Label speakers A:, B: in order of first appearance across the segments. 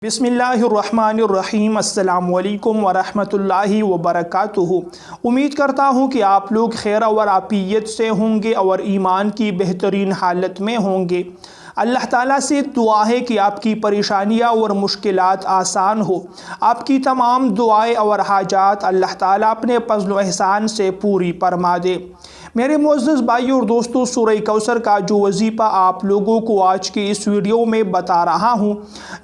A: بسم اللہ الرحمن الرحیم۔ السلام علیکم ورحمۃ اللہ وبرکاتہ۔ امید کرتا ہوں کہ آپ لوگ خیر اور عافیت سے ہوں گے اور ایمان کی بہترین حالت میں ہوں گے۔ اللہ تعالیٰ سے دعا ہے کہ آپ کی پریشانیاں اور مشکلات آسان ہو۔ آپ کی تمام دعائیں اور حاجات اللہ تعالیٰ اپنے فضل و احسان سے پوری فرما دے۔ میرے معزز بھائیوں اور دوستوں، سورہ کوثر کا جو وظیفہ آپ لوگوں کو آج کے اس ویڈیو میں بتا رہا ہوں،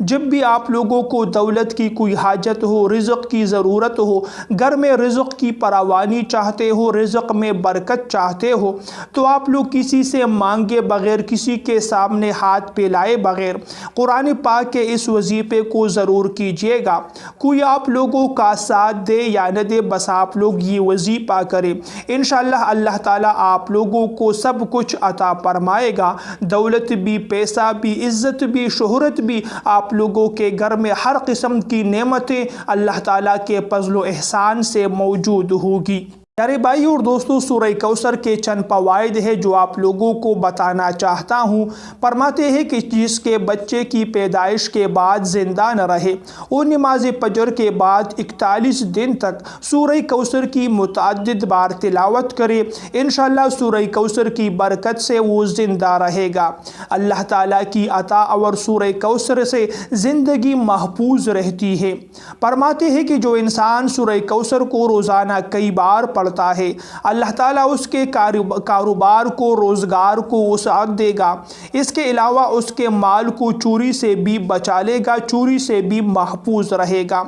A: جب بھی آپ لوگوں کو دولت کی کوئی حاجت ہو، رزق کی ضرورت ہو، گھر میں رزق کی فراوانی چاہتے ہو، رزق میں برکت چاہتے ہو، تو آپ لوگ کسی سے مانگے بغیر، کسی کے سامنے ہاتھ پھیلائے بغیر قرآن پاک کے اس وظیفے کو ضرور کیجیے گا۔ کوئی آپ لوگوں کا ساتھ دے یا نہ دے، بس آپ لوگ یہ وظیفہ کریں، انشاءاللہ اللہ تعالیٰ آپ لوگوں کو سب کچھ عطا فرمائے گا۔ دولت بھی، پیسہ بھی، عزت بھی، شہرت بھی، آپ لوگوں کے گھر میں ہر قسم کی نعمتیں اللہ تعالیٰ کے فضل و احسان سے موجود ہوگی۔ پیارے بھائیوں اور دوستوں، سورہ کوثر کے چند فوائد ہیں جو آپ لوگوں کو بتانا چاہتا ہوں۔ فرماتے ہیں کہ جس کے بچے کی پیدائش کے بعد زندہ نہ رہے، وہ نماز فجر کے بعد 41 دن تک سورہ کوثر کی متعدد بار تلاوت کرے، انشاءاللہ سورہ کوثر کی برکت سے وہ زندہ رہے گا۔ اللہ تعالیٰ کی عطا اور سورہ کوثر سے زندگی محفوظ رہتی ہے۔ فرماتے ہیں کہ جو انسان سورہ کوثر کو روزانہ کئی بار پڑھتا ہے، اللہ تعالیٰ اس کے کاروبار کو، روزگار کو وسعت دے گا۔ اس کے علاوہ اس کے مال کو چوری سے بھی بچا لے گا، چوری سے بھی محفوظ رہے گا۔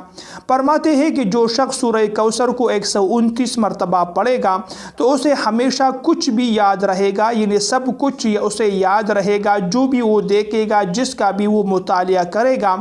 A: فرماتے ہیں کہ جو شخص سورہ کوثر کو 129 مرتبہ پڑھے گا تو اسے ہمیشہ کچھ بھی یاد رہے گا، یعنی سب کچھ اسے یاد رہے گا، جو بھی وہ دیکھے گا، جس کا بھی وہ مطالعہ کرے گا،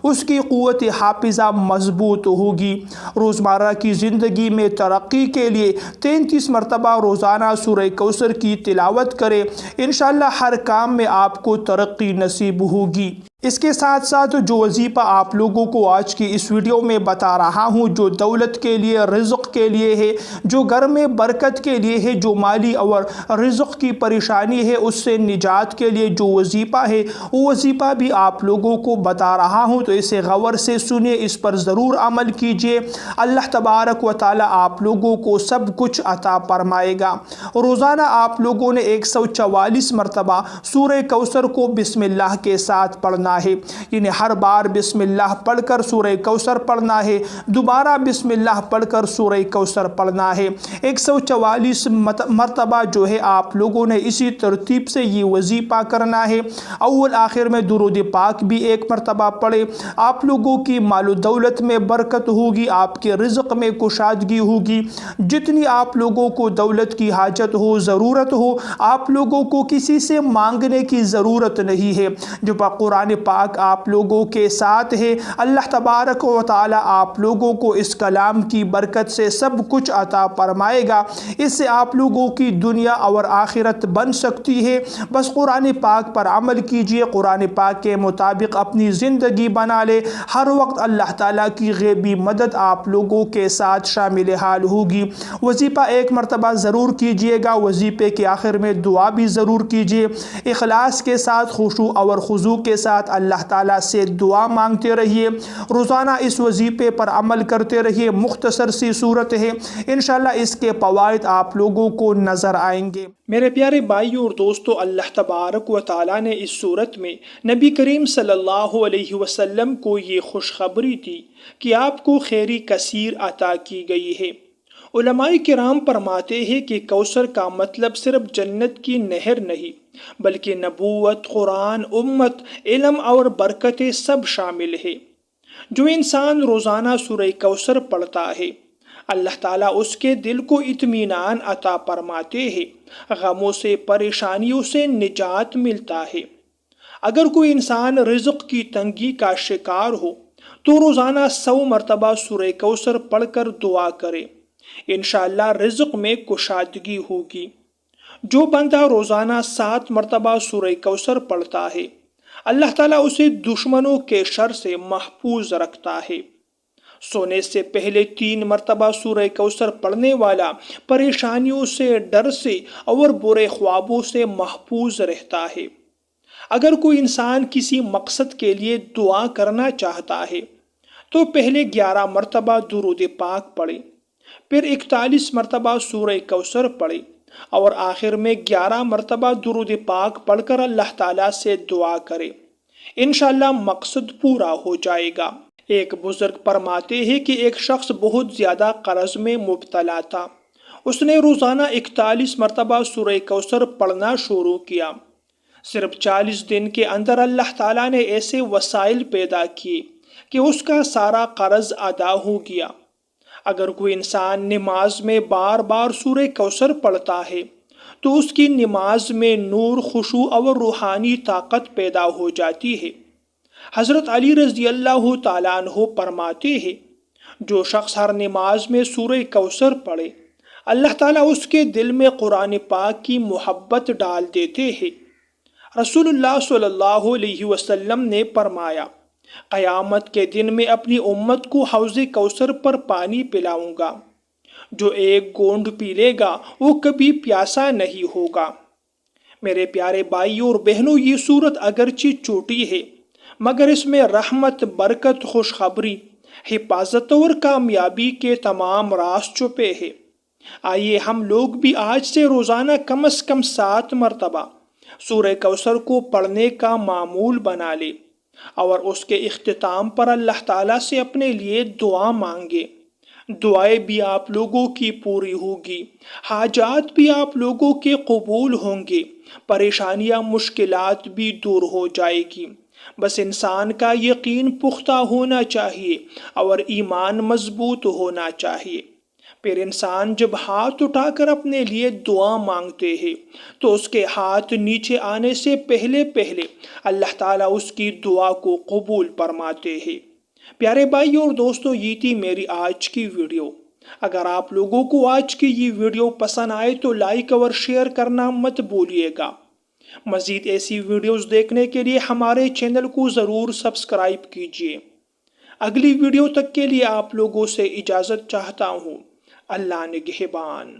A: اس کی قوت حافظہ مضبوط ہوگی۔ روزمرہ کی زندگی میں ترقی کے لیے 33 مرتبہ روزانہ سورہ کوثر کی تلاوت کرے، انشاءاللہ ہر کام میں آپ کو ترقی نصیب ہوگی۔ اس کے ساتھ ساتھ جو وظیفہ آپ لوگوں کو آج کی اس ویڈیو میں بتا رہا ہوں، جو دولت کے لیے، رزق کے لیے ہے، جو گھر میں برکت کے لیے ہے، جو مالی اور رزق کی پریشانی ہے اس سے نجات کے لیے جو وظیفہ ہے، وہ وظیفہ بھی آپ لوگوں کو بتا رہا ہوں، تو اسے غور سے سنیں، اس پر ضرور عمل کیجئے۔ اللہ تبارک و تعالی آپ لوگوں کو سب کچھ عطا فرمائے گا۔ روزانہ آپ لوگوں نے 144 مرتبہ سورہ کوثر کو بسم اللہ کے ساتھ پڑھنا ہے، یعنی ہر بار بسم اللہ پڑھ کر سورہ کوثر پڑھنا ہے، دوبارہ بسم اللہ پڑھ کر سورہ کوثر پڑھنا ہے۔ 144 مرتبہ جو ہے آپ لوگوں نے اسی ترتیب سے یہ وظیفہ کرنا ہے۔ اول آخر میں درود پاک بھی 1 مرتبہ پڑھے، آپ لوگوں کی مال و دولت میں برکت ہوگی، آپ کے رزق میں کشادگی ہوگی۔ جتنی آپ لوگوں کو دولت کی حاجت ہو، ضرورت ہو، آپ لوگوں کو کسی سے مانگنے کی ضرورت نہیں ہے، جو قرآن پاک آپ لوگوں کے ساتھ ہے۔ اللہ تبارک و تعالی آپ لوگوں کو اس کلام کی برکت سے سب کچھ عطا فرمائے گا۔ اس سے آپ لوگوں کی دنیا اور آخرت بن سکتی ہے۔ بس قرآن پاک پر عمل کیجئے، قرآن پاک کے مطابق اپنی زندگی بنا لے، ہر وقت اللہ تعالیٰ کی غیبی مدد آپ لوگوں کے ساتھ شامل حال ہوگی۔ وظیفہ 1 مرتبہ ضرور کیجئے گا، وظیفے کے آخر میں دعا بھی ضرور کیجئے، اخلاص کے ساتھ، خشوع اور خضوع کے ساتھ اللہ تعالیٰ سے دعا مانگتے رہیے۔ روزانہ اس وظیفے پر عمل کرتے رہیے، مختصر سی صورت ہے، انشاءاللہ اس کے فوائد آپ لوگوں کو نظر آئیں گے۔ میرے پیارے بھائیوں اور دوستوں، اللہ تبارک و تعالیٰ نے اس صورت میں نبی کریم صلی اللہ علیہ وسلم کو یہ خوشخبری دی کہ آپ کو خیری کثیر عطا کی گئی ہے۔ علماء کرام فرماتے ہیں کہ کوثر کا مطلب صرف جنت کی نہر نہیں، بلکہ نبوت، قرآن، امت، علم اور برکتیں سب شامل ہے۔ جو انسان روزانہ سورہ کوثر پڑھتا ہے، اللہ تعالیٰ اس کے دل کو اطمینان عطا فرماتے ہیں، غموں سے، پریشانیوں سے نجات ملتا ہے۔ اگر کوئی انسان رزق کی تنگی کا شکار ہو تو روزانہ 100 مرتبہ سورہ کوثر پڑھ کر دعا کرے، انشاءاللہ رزق میں کشادگی ہوگی۔ جو بندہ روزانہ 7 مرتبہ سورہ کوثر پڑھتا ہے، اللہ تعالیٰ اسے دشمنوں کے شر سے محفوظ رکھتا ہے۔ سونے سے پہلے 3 مرتبہ سورہ کوثر پڑھنے والا پریشانیوں سے، ڈر سے اور برے خوابوں سے محفوظ رہتا ہے۔ اگر کوئی انسان کسی مقصد کے لیے دعا کرنا چاہتا ہے تو پہلے 11 مرتبہ درود پاک پڑھے، پھر 41 مرتبہ سورہ کوثر پڑھے اور آخر میں 11 مرتبہ درود پاک پڑھ کر اللہ تعالیٰ سے دعا کرے، انشاءاللہ مقصد پورا ہو جائے گا۔ ایک بزرگ فرماتے ہیں کہ ایک شخص بہت زیادہ قرض میں مبتلا تھا۔ اس نے روزانہ 41 مرتبہ سورہ کوثر پڑھنا شروع کیا۔ صرف 40 دن کے اندر اللہ تعالیٰ نے ایسے وسائل پیدا کیے کہ اس کا سارا قرض ادا ہو گیا۔ اگر کوئی انسان نماز میں بار بار سورہ کوثر پڑھتا ہے تو اس کی نماز میں نور، خشوع اور روحانی طاقت پیدا ہو جاتی ہے۔ حضرت علی رضی اللہ تعالیٰ عنہ فرماتے ہیں، جو شخص ہر نماز میں سورہ کوثر پڑھے اللہ تعالیٰ اس کے دل میں قرآن پاک کی محبت ڈال دیتے ہیں۔ رسول اللہ صلی اللہ علیہ وسلم نے فرمایا، قیامت کے دن میں اپنی امت کو حوض کوثر پر پانی پلاؤں گا، جو ایک گونڈ پی لے گا وہ کبھی پیاسا نہیں ہوگا۔ میرے پیارے بھائیوں اور بہنوں، یہ سورت اگرچہ چھوٹی ہے مگر اس میں رحمت، برکت، خوشخبری، حفاظت اور کامیابی کے تمام راز چھپے ہیں۔ آئیے ہم لوگ بھی آج سے روزانہ کم از کم 7 مرتبہ سورہ کوثر کو پڑھنے کا معمول بنا لیں اور اس کے اختتام پر اللہ تعالیٰ سے اپنے لیے دعا مانگے۔ دعائیں بھی آپ لوگوں کی پوری ہوگی، حاجات بھی آپ لوگوں کے قبول ہوں گے، پریشانیاں، مشکلات بھی دور ہو جائے گی۔ بس انسان کا یقین پختہ ہونا چاہیے اور ایمان مضبوط ہونا چاہیے۔ پھر انسان جب ہاتھ اٹھا کر اپنے لیے دعا مانگتے ہیں تو اس کے ہاتھ نیچے آنے سے پہلے اللہ تعالیٰ اس کی دعا کو قبول فرماتے ہیں۔ پیارے بھائیوں اور دوستوں، یہ تھی میری آج کی ویڈیو۔ اگر آپ لوگوں کو آج کی یہ ویڈیو پسند آئے تو لائک اور شیئر کرنا مت بھولیے گا۔ مزید ایسی ویڈیوز دیکھنے کے لیے ہمارے چینل کو ضرور سبسکرائب کیجیے۔ اگلی ویڈیو تک کے لیے آپ لوگوں سے اجازت چاہتا ہوں۔ اللہ نگہبان۔